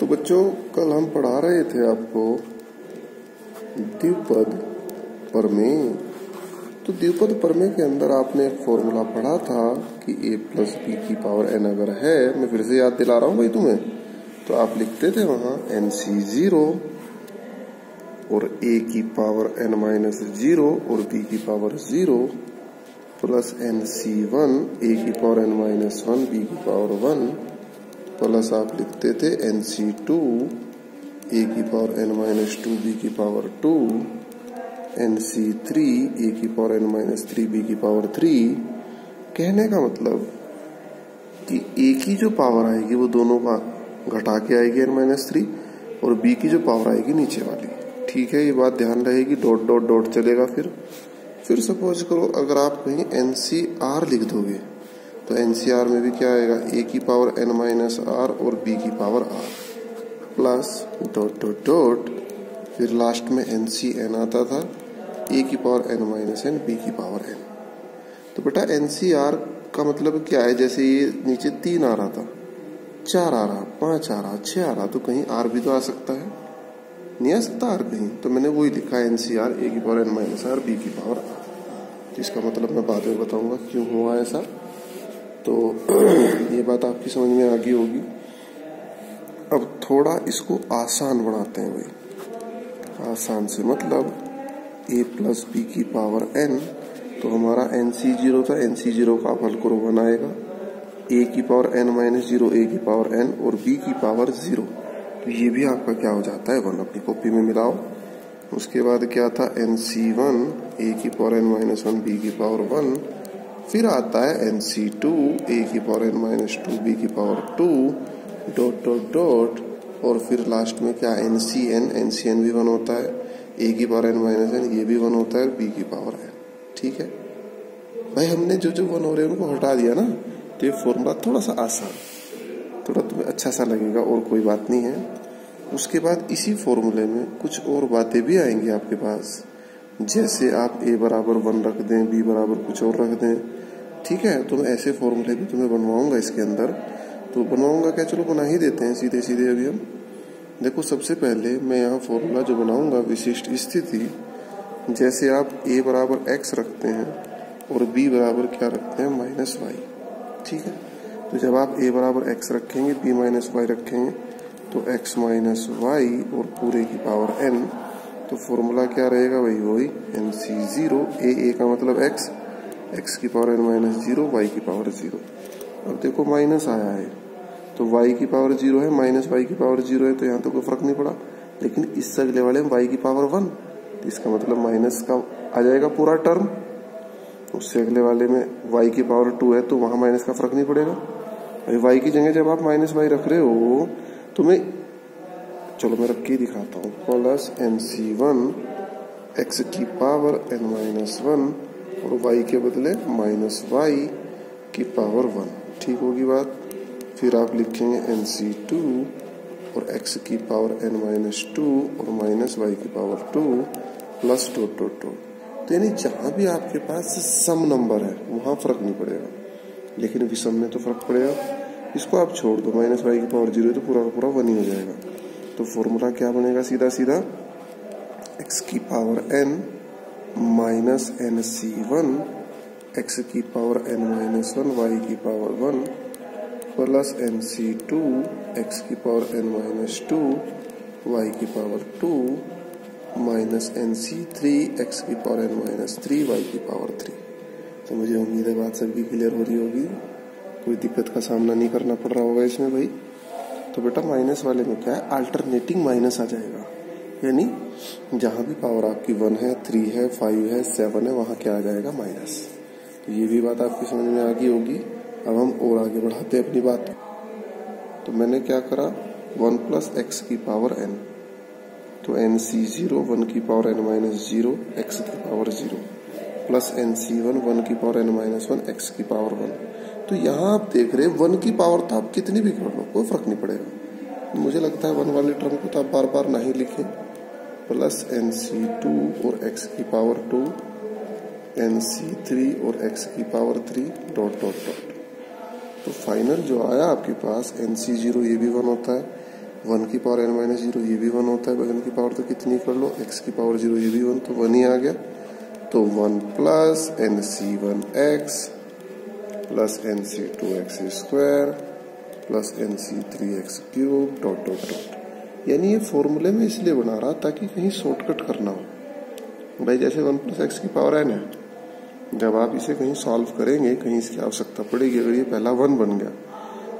तो बच्चों कल हम पढ़ा रहे थे आपको द्विपद प्रमेय। तो द्विपद प्रमेय के अंदर आपने एक फॉर्मूला पढ़ा था कि a प्लस बी की पावर n अगर है, मैं फिर से याद दिला रहा हूँ भाई तुम्हें, तो आप लिखते थे वहां NC0 और a की पावर n माइनस 0 और b की पावर 0 प्लस NC1 a की पावर n माइनस 1 b की पावर 1 प्लस आप लिखते थे NC2 a की पावर n माइनस 2 b की पावर 2 NC3 a की पावर n माइनस 3 b की पावर 3। कहने का मतलब कि a की जो पावर आएगी वो दोनों का घटा के आएगी n माइनस 3 और b की जो पावर आएगी नीचे वाली। ठीक है, ये बात ध्यान रहेगी। डॉट डॉट डॉट चलेगा। फिर सपोज करो अगर आप कहीं NCR लिख दोगे तो NCR में भी क्या आएगा, a की पावर n माइनस r और b की power r plus dot dot dot, फिर लास्ट में NCN आता था, a की power n minus n b की पावर n। तो बेटा NCR का मतलब क्या है, जैसे ये नीचे 3 आ रहा था, 4 आ रहा, 5 आ रहा, 6 आ रहा, तो कहीं r भी तो आ सकता है, नहीं आ सकता r कहीं? तो मैंने वही लिखा NCR a की power n minus r b की पावर r। इसका मतलब मैं बाद में बताऊंगा क्यों हुआ ऐसा। तो ये बात आपकी समझ में आ गई होगी। अब थोड़ा इसको आसान बनाते हैं भाई। आसान से मतलब a प्लस बी की पावर n, तो हमारा NC0 था, NC0 का आप हल करो 1 आएगा, a की पावर n माइनस 0 a की पावर n और b की पावर 0, तो ये भी आपका क्या हो जाता है 1। अपनी कॉपी में मिलाओ। उसके बाद क्या था NC1 a की पावर n माइनस 1 b की पावर 1, फिर आता है NC2 a की पावर n माइनस 2 b की पावर 2 डॉट डॉट डॉट, और फिर लास्ट में क्या NCN भी 1 होता है, a की पावर n माइनस n ये भी 1 होता है और b की पावर n। ठीक है भाई, हमने जो 1 हो रहे हैं उनको हटा दिया ना, तो ये फॉर्मूला थोड़ा सा आसान, थोड़ा तुम्हें अच्छा सा लगेगा और कोई बात नहीं है। उसके बाद इसी फॉर्मूले में कुछ और बातें भी आएंगी आपके पास, जैसे आप a बराबर 1 रख दें, b बराबर कुछ और रख दें। ठीक है, तो मैं ऐसे फॉर्मूले भी तुम्हें बनवाऊंगा इसके अंदर। तो बनवाऊंगा क्या, चलो बना ही देते हैं सीधे सीधे। अभी हम देखो, सबसे पहले मैं यहाँ फॉर्मूला जो बनाऊंगा विशिष्ट स्थिति, जैसे आप a बराबर x रखते हैं और b बराबर क्या रखते हैं माइनस y। ठीक है, तो जब आप a बराबर x रखेंगे, b माइनस y रखेंगे, तो x माइनस y और पूरे की पावर n, तो फॉर्मूला क्या रहेगा भाई, वही NC0 a का मतलब x की पावर n माइनस 0 y की पावर 0। अब देखो माइनस आया है तो y की पावर 0 है, माइनस y की पावर 0 है, तो यहाँ तो कोई फर्क नहीं पड़ा। लेकिन इससे अगले वाले में y की पावर 1, तो इसका मतलब माइनस का आ जाएगा पूरा टर्म। उससे अगले वाले में y की पावर 2 है, तो वहां माइनस का फर्क नहीं पड़ेगा। भाई y की जगह जब आप माइनस y रख रहे हो तो चलो मैं रख के दिखाता हूँ, प्लस NC1 x की पावर n माइनस 1 और y के बदले माइनस y की पावर 1। ठीक होगी बात। फिर आप लिखेंगे NC2 और x की पावर n माइनस 2 और माइनस y की power 2 plus dot dot dot. तो यानी जहां भी आपके पास सम नंबर है वहां फर्क नहीं पड़ेगा, लेकिन विषम में तो फर्क पड़ेगा। इसको आप छोड़ दो, माइनस y की पावर 0 है तो पूरा का पूरा 1 ही हो जाएगा। तो फॉर्मूला क्या बनेगा, सीधा सीधा x की power n minus NC1 x की पावर n माइनस 1 y की पावर 1 प्लस NC2 x की पावर n माइनस 2 y की पावर 2 माइनस NC3 x की पावर n माइनस 3 y की पावर 3। तो मुझे उम्मीद है बात सबकी क्लियर हो रही होगी, कोई दिक्कत का सामना नहीं करना पड़ रहा होगा इसमें भाई। तो बेटा माइनस वाले में क्या है, अल्टरनेटिंग माइनस आ जाएगा, यानी जहां भी पावर आपकी 1 है, 3 है, 5 है, 7 है, वहां क्या आ जाएगा माइनस। तो ये भी बात आपकी समझ में आ गई होगी। अब हम और आगे बढ़ाते हैं अपनी बात। तो मैंने क्या करा, 1 प्लस x की पावर n, तो NC0 1 की पावर n माइनस 0 x की पावर 0 प्लस NC1 1 की पावर n माइनस 1 x की पावर 1। तो यहाँ आप देख रहे हैं 1 की पावर तो आप कितनी भी कर लो कोई फर्क नहीं पड़ेगा। मुझे लगता है 1 वाले टर्म को तो आप बार बार नहीं लिखें। प्लस NC2 और x की पावर 2 NC3 और x की पावर 3 डॉट डॉट डॉट। तो फाइनल जो आया आपके पास NC0 ये भी 1 होता है, 1 की पावर n माइनस 0 ये भी 1 होता है, n की पावर तो कितनी कर लो, x की पावर 0 ये भी 1, तो 1 ही आ गया। तो 1 plus nc1x plus nc2x square plus nc3x cube dot dot dot. यानी ये फॉर्मूले में इसलिए बना रहा ताकि कहीं शॉर्टकट करना हो। भाई जैसे 1 प्लस एक्स की पावर n है, जब आप इसे कहीं सॉल्व करेंगे, कहीं इसकी आवश्यकता पड़ेगी, अगर ये पहला 1 बन गया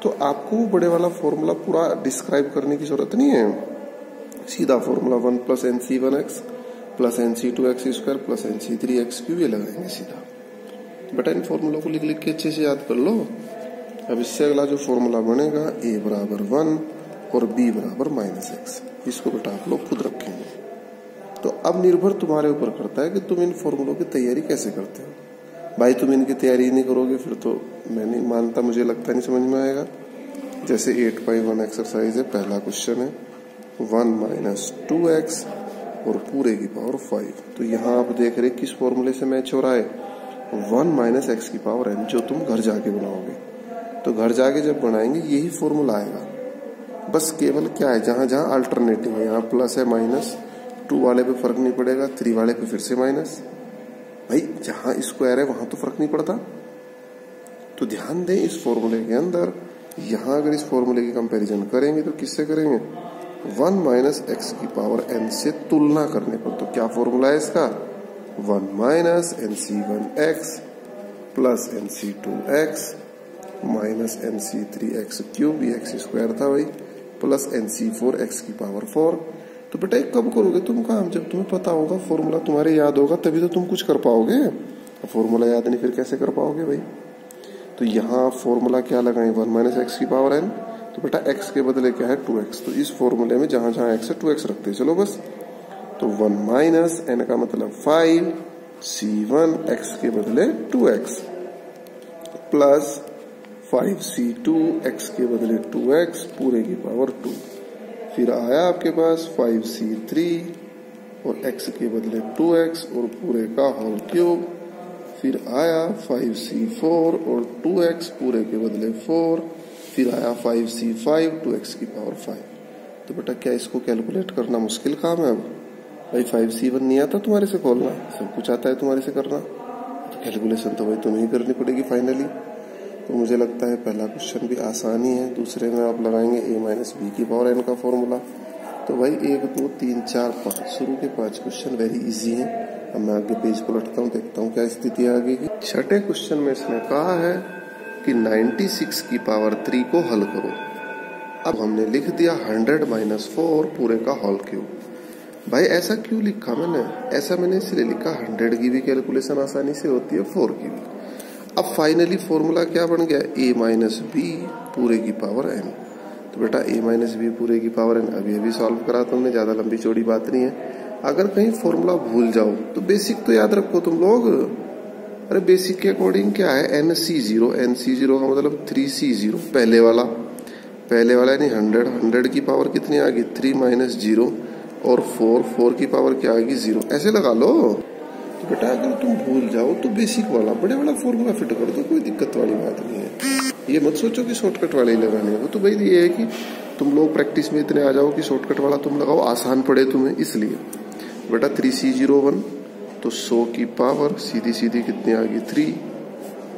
तो आपको वो बड़े वाला फॉर्मूला पूरा डिस्क्राइब करने की जरूरत नहीं है। सीधा formula 1 plus nc1x plus nc2x square plus nc3x cube ये लगाएंगे सीधा। बेटा इन फॉर्मूलों को लिख लिख के अच्छे से याद कर लो। अब इससे अगला जो फॉर्मूला बनेगा a बराबर 1 और b बराबर -x, इसको बेटा आप लोग खुद रखेंगे। तो अब निर्भर तुम्हारे ऊपर करता है कि तुम इन फॉर्मूलों की तैयारी कैसे करते हो। भाई तुम इनकी तैयारी नहीं करोगे फिर तो मैं नहीं मानता, मुझे लगता नहीं समझ में आएगा। जैसे 8.1 एक्सरसाइज है, पहला क्वेश्चन है 1 माइनस 2x और पूरे की पावर 5। तो यहाँ आप देख रहे किस फॉर्मूले से मैच हो रहा है, 1 माइनस एक्स की पावर n, जो तुम घर जाके बनाओगे। तो घर जाके जब बनाएंगे यही फॉर्मूला आएगा। बस केवल क्या है, जहां जहां अल्टरनेटिव है, यहाँ प्लस है माइनस, 2 वाले पे फर्क नहीं पड़ेगा, 3 वाले पे फिर से माइनस। भाई जहां स्क्वायर है वहां तो फर्क नहीं पड़ता। तो ध्यान दें इस फॉर्मूले के अंदर, यहां अगर इस फॉर्मूले की कंपैरिजन करेंगे तो किससे करेंगे, 1 माइनस एक्स की पावर n से तुलना करने पर। तो क्या फॉर्मूला है इसका, 1 minus nc1x plus nc2x minus nc3x cube, ये x स्क्वायर था भाई, प्लस nc4x की पावर 4। तो बेटा कब करोगे तुम काम, जब तुम्हें पता होगा, फॉर्मूला तुम्हारे याद होगा, तभी तो तुम कुछ कर पाओगे। फॉर्मूला याद नहीं फिर कैसे कर पाओगे भाई। तो यहाँ फॉर्मूला क्या लगाए, 1 माइनस एक्स की पावर n, तो बेटा x के बदले क्या है 2x। तो इस फॉर्मूले में जहां जहां x है 2x रखते हैं, चलो बस। तो 1 माइनस n का मतलब 5 c1 x के बदले 2x प्लस 5c2 x के बदले 2x पूरे की पावर 2। फिर आया आपके पास 5c3 और x के बदले 2x और पूरे का होल क्यूब। फिर आया 5c4 और 2x पूरे के बदले 4। फिर आया 5c5 2x की पावर 5। तो बेटा क्या इसको कैलकुलेट करना मुश्किल काम है। अब भाई 5c1 नहीं आता तुम्हारे से खोलना, सब कुछ आता है तुम्हारे से करना, तो कैलकुलेशन तो भाई तुम्हें ही करनी पड़ेगी फाइनली। तो मुझे लगता है पहला क्वेश्चन भी आसानी है। दूसरे में आप लगाएंगे a माइनस बी की पावर n का फॉर्मूला। तो भाई 1 2 3 4 5 शुरू के 5 क्वेश्चन वेरी इजी हैं। अब मैं आगे पेज पलटता हूँ, देखता हूँ क्या स्थिति है आगे की। छठे क्वेश्चन में इसने कहा है कि 96 की पावर 3 को हल करो। अब हमने लिख दिया 100 माइनस 4 पूरे का होल क्यूब। भाई ऐसा क्यों लिखा मैंने, ऐसा मैंने इसलिए लिखा 100 की भी कैलकुलेशन आसानी से होती है, 4 की भी। अब फाइनली फॉर्मूला क्या बन गया, a माइनस बी पूरे की पावर n। तो बेटा a माइनस बी पूरे की पावर n अभी सॉल्व करा तुमने, ज्यादा लंबी चौड़ी बात नहीं है। अगर कहीं फॉर्मूला भूल जाओ तो बेसिक तो याद रखो तुम लोग। अरे बेसिक के अकॉर्डिंग क्या है, nc0 का मतलब 3c0 पहले वाला यानी 100 की पावर कितनी आ गई 3 माइनस 0 और 4 की पावर क्या आ गई 0, ऐसे लगा लो। तो बेटा अगर तुम भूल जाओ तो बेसिक वाला बड़े वाला फॉर्मूला फिट कर दो, कोई दिक्कत वाली बात नहीं है। ये मत सोचो कि शॉर्टकट वाले ही लगाने हैं। वो तो भाई ये है कि तुम लोग प्रैक्टिस में इतने आ जाओ कि शॉर्टकट वाला तुम लगाओ, आसान पड़े तुम्हें, इसलिए। बेटा 3c01 तो 100 की पावर सीधी सीधी कितनी आ गई 3।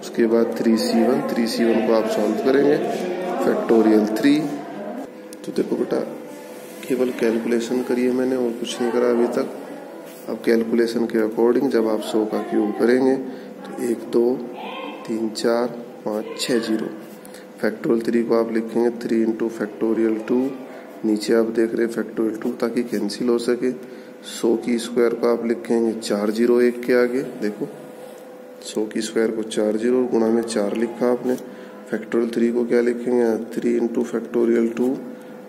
उसके बाद 3c1 को आप सॉल्व करेंगे फैक्टोरियल 3। तो देखो बेटा केवल कैलकुलेशन करिए मैंने और कुछ नहीं करा अभी तक। अब कैलकुलेशन के अकॉर्डिंग जब आप 100 का क्यूब करेंगे तो 1 2 3 4 5 6 0। फैक्टोरियल 3 को आप लिखेंगे 3 इंटू फैक्टोरियल 2। नीचे आप देख रहे हैं फैक्टोरियल 2 ताकि कैंसिल हो सके। 100 की स्क्वायर को आप लिखेंगे 4 0 1 के आगे, देखो 100 की स्क्वायर को 4 0 और गुणा में 4 लिखा आपने। फैक्टोरियल 3 को क्या लिखेंगे 3 इंटू फैक्टोरियल 2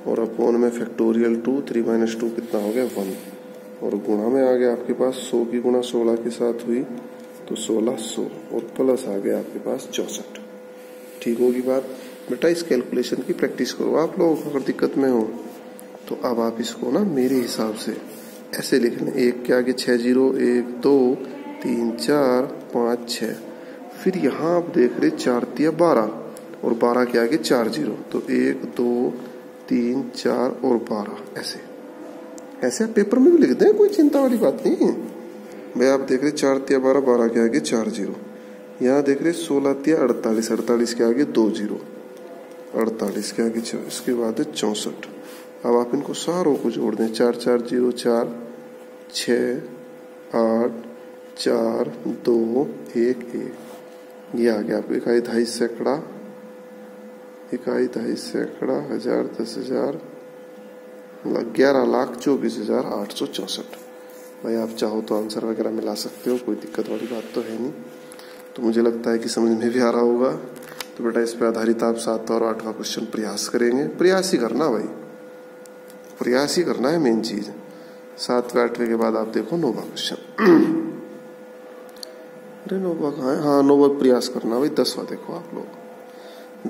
और अपॉन में फैक्टोरियल 2, 3 माइनस 2 कितना हो गया 1 और गुणा में आ गया आपके पास 100 की गुणा 16 के साथ हुई तो 1600 और प्लस आ गया आपके पास 64। ठीक होगी बात। बेटा इस कैलकुलेशन की प्रैक्टिस करो आप लोग, अगर दिक्कत में हो तो अब आप इसको ना मेरे हिसाब से ऐसे लिख लें, 1 के आगे 6 0 1 2 3 4 5 6। फिर यहाँ आप देख रहे 4 3 12 और 12 के आगे 4 0 तो 1 2 3, 4 और 12 ऐसे ऐसे आप पेपर में भी लिख दें, कोई चिंता वाली बात नहीं है भाई। आप देख रहे 4 तिया 12, 12 के आगे 4 0। यहाँ देख रहे 16 तिया 48, 48 के आगे 2 0, 48 के आगे 6, इसके बाद है 64। अब आप इनको सारों को जोड़ दें, 4 4 0 4, 6 8 4 2 1 1। ये आ गया आपको इकाई, दहाई, सैकड़ा, इकाई, दहाई, सैकड़ा, हजार, 10,000, 11,24,864। भाई आप चाहो तो आंसर वगैरह मिला सकते हो, कोई दिक्कत वाली बात तो है नहीं। तो मुझे लगता है कि समझ में भी आ रहा होगा। तो बेटा इस पे आधारित आप 7वां और 8वां क्वेश्चन प्रयास करेंगे। प्रयास ही करना भाई, प्रयास ही करना है मेन चीज। 7वें 8वें के बाद आप देखो 9वां क्वेश्चन। अरे 9वां कहाँ है? हाँ 9वां प्रयास करना भाई। 10वां देखो आप लोग।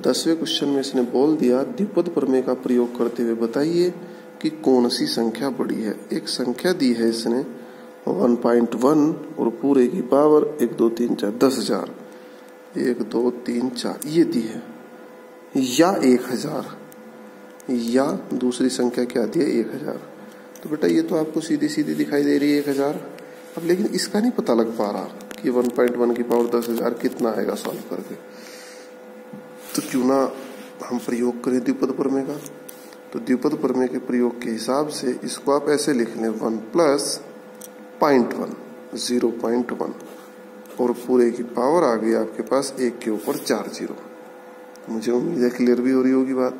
10वें क्वेश्चन में इसने बोल दिया द्विपद प्रमेय का प्रयोग करते हुए बताइए कि कौन सी संख्या बड़ी है। एक संख्या दी है इसने 1.1 और पूरे की पावर 1 2 3 4 10,000, 1 2 3 4 ये दी है, या 1000, या दूसरी संख्या क्या दी है 1000। तो बेटा ये तो आपको सीधी सीधी दिखाई दे रही है 1000। अब लेकिन इसका नहीं पता लग पा रहा कि 1.1 की पावर 10,000 कितना आएगा सॉल्व करके। तो क्यों ना हम प्रयोग करें द्विपद प्रमेय का। तो द्विपद प्रमेय के प्रयोग के हिसाब से इसको आप ऐसे लिख लें 1 प्लस 0.1 0.1 और पूरे की पावर आ गई आपके पास 1 के ऊपर 4 0। मुझे उम्मीद है क्लियर भी हो रही होगी बात।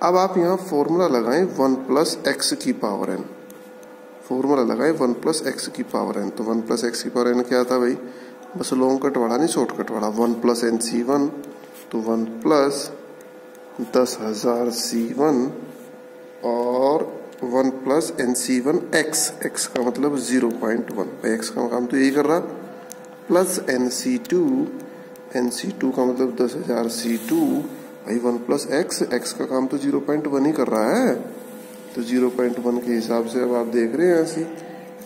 अब आप यहाँ फॉर्मूला लगाएं 1 प्लस एक्स की पावर एन। फॉर्मूला लगाएं 1 प्लस एक्स की पावर एन। तो 1 प्लस एक्स की पावर एन क्या था भाई? बस लॉन्ग कट वाला नहीं, शॉर्ट कट वाला। 1 प्लस एन C1, तो 1 प्लस 10,000 C1 और 1 प्लस NC1 x, x का मतलब 0.1। x का काम तो यही कर रहा, प्लस NC2, NC2 का मतलब 10,000 C2 भाई 1 प्लस x, x का काम तो 0.1 ही कर रहा है। तो 0.1 के हिसाब से अब आप देख रहे हैं यहाँ से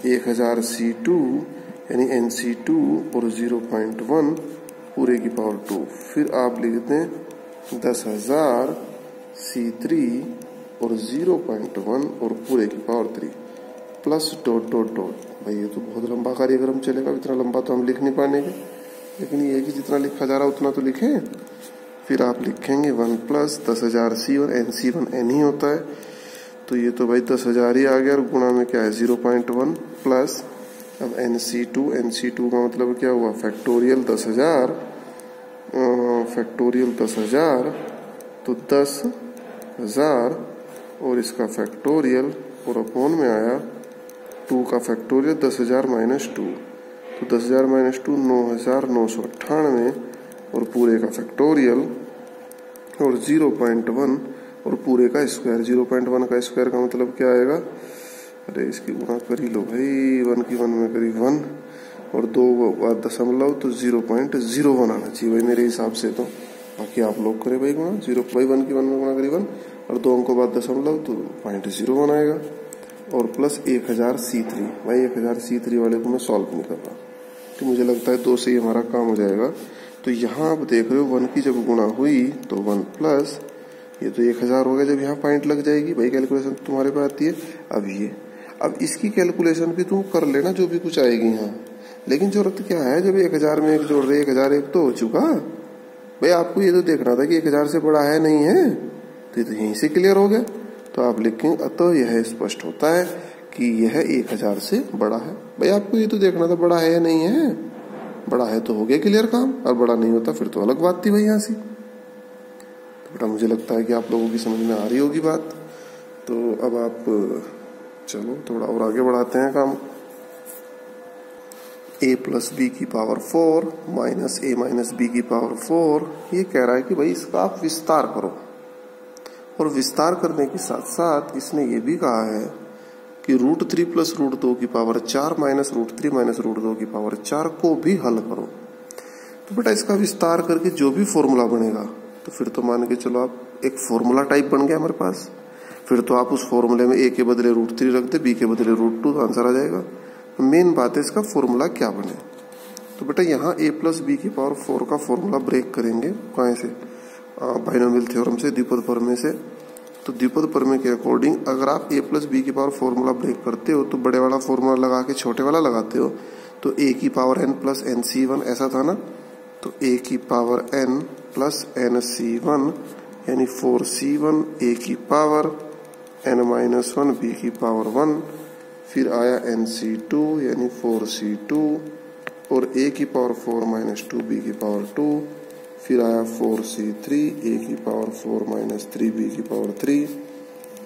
1000 C2 यानी NC2 और 0.1 पूरे की पावर 2। फिर आप लिख दें 10,000 C3 और 0.1 और पूरे की power 3 plus dot dot dot. भाई ये तो बहुत लंबा कार्यक्रम चलेगा, इतना लंबा तो हम लिख नहीं पाएंगे, लेकिन ये कि जितना लिखा जा रहा है उतना तो लिखें। फिर आप लिखेंगे 1 प्लस 10,000 C और NC1 N ही होता है, तो ये तो भाई 10,000 ही आ गया और गुणा में क्या है 0.1 प्लस अब NC2 का मतलब क्या हुआ फैक्टोरियल 10,000, फैक्टोरियल 10,000 तो 10,000 और इसका फैक्टोरियल और अपॉन में आया 2 का फैक्टोरियल 10,000 माइनस 2, तो 10,000 माइनस 2 9,998 और पूरे का फैक्टोरियल और 0.1 और पूरे का स्क्वायर। 0.1 का स्क्वायर का मतलब क्या आएगा? अरे इसकी गुणा कर ही लो भाई, 1 की 1 में करी 1 और 2 दशमलव तो 0.01 आना चाहिए भाई मेरे हिसाब से। तो बाकी आप लोग करें भाई गुणा 0 भाई 1 की 1 में गुणा करी 1 और 2 अंकों बाद दशमलव तो 0.01 आएगा और प्लस 1000 C3। भाई 1000 C3 वाले को मैं सॉल्व नहीं कर रहा, तो मुझे लगता है 2 से ही हमारा काम हो जाएगा। तो यहाँ आप देख रहे हो 1 की जब गुणा हुई तो 1 प्लस ये तो 1000 हो गया जब यहाँ पॉइंट लग जाएगी भाई, कैलकुलेशन तुम्हारे पास आती है। अब इसकी कैलकुलेशन भी तुम कर लेना जो भी कुछ आएगी यहाँ, लेकिन जरूरत क्या है जब 1000 में 1 जोड़ रहे 1001 तो हो चुका भाई। आपको ये तो देखना था कि 1000 से बड़ा है नहीं है, तो ये तो यहीं से क्लियर हो गया। तो आप लिखेंगे अतः यह स्पष्ट होता है कि यह 1000 से बड़ा है। भाई आपको ये तो देखना था बड़ा है या नहीं है, बड़ा है तो हो गया क्लियर काम, और बड़ा नहीं होता फिर तो अलग बात थी भाई यहाँ से। तो बेटा मुझे लगता है कि आप लोगों की समझ में आ रही होगी बात। तो अब आप चलो थोड़ा और आगे बढ़ाते हैं काम। a प्लस बी की power 4 minus a minus b की पावर 4, ये कह रहा है कि भाई इसका आप विस्तार करो, और विस्तार करने के साथ साथ इसने ये भी कहा है कि √3 प्लस √2 की पावर 4 माइनस √3 माइनस √2 की पावर 4 को भी हल करो। तो बेटा इसका विस्तार करके जो भी फॉर्मूला बनेगा, तो फिर तो मान के चलो आप एक फॉर्मूला टाइप बन गया हमारे पास। फिर तो आप उस फॉर्मूले में a के बदले √3 रख दे, b के बदले √2, तो आंसर आ जाएगा। मेन बात है इसका फॉर्मूला क्या बने। तो बेटा यहाँ a प्लस बी की पावर 4 का फॉर्मूला ब्रेक करेंगे कहाँ से? बाइनोमियल थ्योरम से, द्विपद प्रमेय से। तो द्विपद प्रमेय के अकॉर्डिंग अगर आप a प्लस बी की पावर फॉर्मूला ब्रेक करते हो तो बड़े वाला फॉर्मूला लगा के छोटे वाला लगाते हो, तो a की power n plus n C one ऐसा था ना, तो a की power n plus n C one यानी 4c1 a की power n minus one b की पावर 1, फिर आया nc2 यानी 4c2 और a की पावर 4 माइनस 2 b की पावर 2, फिर आया 4c3 a की पावर 4 माइनस 3 b की पावर 3,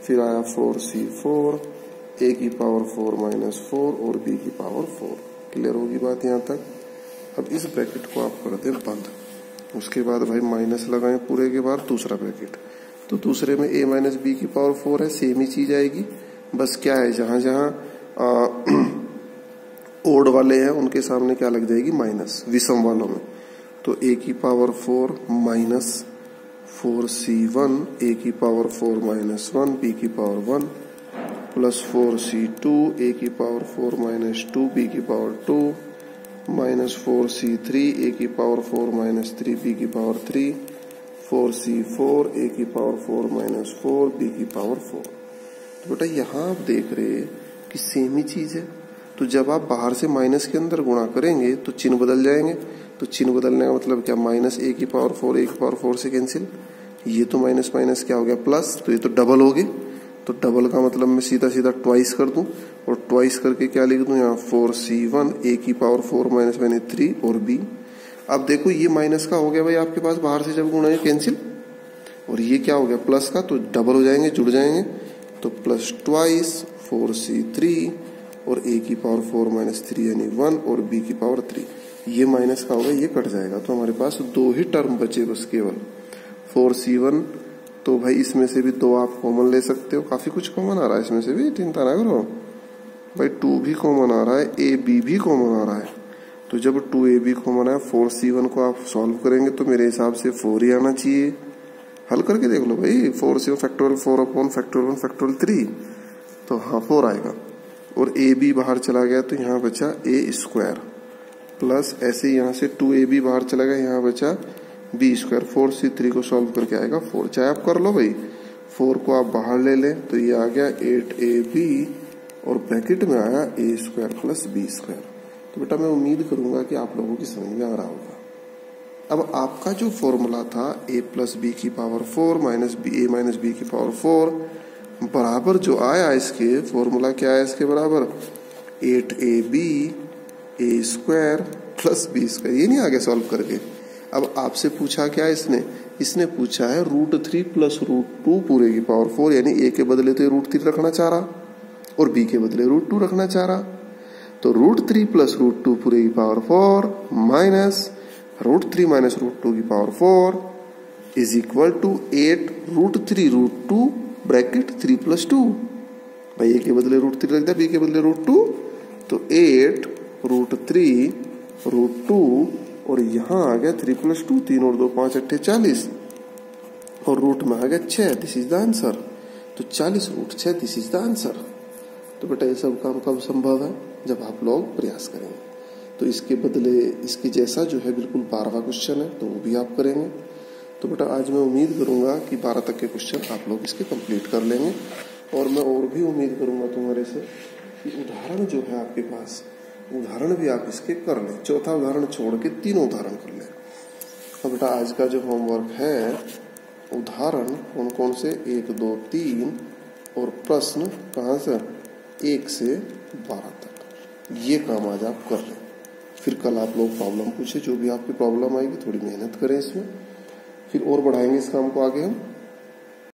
फिर आया 4c4 a की पावर 4 माइनस 4 और b की पावर 4। क्लियर होगी बात यहाँ तक। अब इस ब्रैकेट को आप कर दें बंद, उसके बाद भाई माइनस लगाएं पूरे के बाद दूसरा ब्रैकेट, तो दूसरे में a माइनस बी की पावर 4 है, सेम ही चीज आएगी, बस क्या है जहां जहां ओड वाले हैं उनके सामने क्या लग जाएगी माइनस, विषम वालों में, तो a की पावर 4 माइनस 4c1 a की पावर 4 माइनस 1 b की पावर 1 प्लस 4c2 a की पावर 4 माइनस 2 b की पावर 2 माइनस 4c3 a की पावर 4 माइनस 3 b की पावर 3, 4c4 a की पावर 4 माइनस 4 b की पावर 4। तो बेटा यहाँ आप देख रहे कि सेम ही चीज है, तो जब आप बाहर से माइनस के अंदर गुणा करेंगे तो चिन्ह बदल जाएंगे, तो चिन्ह बदलने का मतलब क्या, माइनस a की पावर 4 a की पावर 4 से कैंसिल, ये तो माइनस माइनस क्या हो गया प्लस, तो ये तो डबल हो गए, तो डबल का मतलब मैं सीधा सीधा ट्वाइस कर दूं और ट्वाइस करके क्या लिख दूं यहाँ 4c1 a की पावर 4 माइनस मैंने 3 और b। अब देखो ये माइनस का हो गया भाई आपके पास, बाहर से जब गुणा है कैंसिल, और ये क्या हो गया प्लस का, तो डबल हो जाएंगे जुड़ जाएंगे, तो प्लस ट्वाइस 4c3 और a की पावर 4 माइनस 3 यानी 1 और b की पावर 3, ये माइनस का होगा ये कट जाएगा, तो हमारे पास दो ही टर्म बचे बस केवल 4c1, तो भाई इसमें से भी दो आप कॉमन ले सकते हो, काफी कुछ कॉमन आ रहा है इसमें से भी, चिंता ना करो भाई, 2 भी कॉमन आ रहा है, ab भी कॉमन आ रहा है, तो जब 2ab कॉमन है 4c1 को आप सॉल्व करेंगे तो मेरे हिसाब से 4 ही आना चाहिए, हल करके देख लो भाई, 4c1 factorial 4 upon factorial 1 factorial 3, तो हाँ 4 आएगा, और ab बाहर चला गया तो यहाँ बचा a स्क्वायर प्लस ऐसे यहाँ से 2ab बाहर चला गया, यहाँ बचा b स्क्वायर, 4c3 को सॉल्व करके आएगा 4, चाहे आप कर लो भाई, 4 को आप बाहर ले लें तो ये आ गया 8ab और ब्रैकेट में आया a square plus b square. तो बेटा मैं उम्मीद करूंगा कि आप लोगों की समझ में आ रहा होगा। अब आपका जो फॉर्मूला था a प्लस बी की power 4 minus a minus b की पावर 4 बराबर जो आया, इसके फॉर्मूला क्या है इसके बराबर 8ab a square plus b square, ये नहीं आ गया सॉल्व करके। अब आपसे पूछा क्या इसने पूछा है √3 प्लस √2 पूरे की पावर 4, यानी a के बदले तो √3 रखना चाह रहा और b के बदले √2 रखना चाह रहा, तो √3 प्लस √2 पूरे की पावर 4 माइनस √3 माइनस √2 की power 4 is equal to 8 √3 √2 bracket 3 plus 2, भाई a के बदले √3 रख दिया, b के बदले √2, तो 8 √3 √2 और यहाँ आ गया 3 प्लस 2, 3 और 2 5 8 40 और रूट में आ गया 6, दिस इज द आंसर, तो 40 √6 दिस इज द आंसर। तो बेटा ये सब काम कब संभव है, जब आप लोग प्रयास करेंगे, तो इसके बदले इसके जैसा जो है बिल्कुल 12वां क्वेश्चन है तो वो भी आप करेंगे। तो बेटा आज मैं उम्मीद करूंगा कि 12 तक के क्वेश्चन आप लोग इसके कंप्लीट कर लेंगे, और मैं और भी उम्मीद करूंगा तुम्हारे से कि उदाहरण जो है आपके पास, उदाहरण भी आप इसके कर लें, चौथा उदाहरण छोड़ के तीनों उदाहरण कर लें। तो बेटा आज का जो होमवर्क है, उदाहरण कौन कौन से 1 2 3 और प्रश्न कहाँ से 1 से 12 तक, ये काम आज आप कर लें। फिर कल आप लोग प्रॉब्लम पूछे, जो भी आपकी प्रॉब्लम आएगी थोड़ी मेहनत करें इसमें, फिर और बढ़ाएंगे इस काम को आगे हम।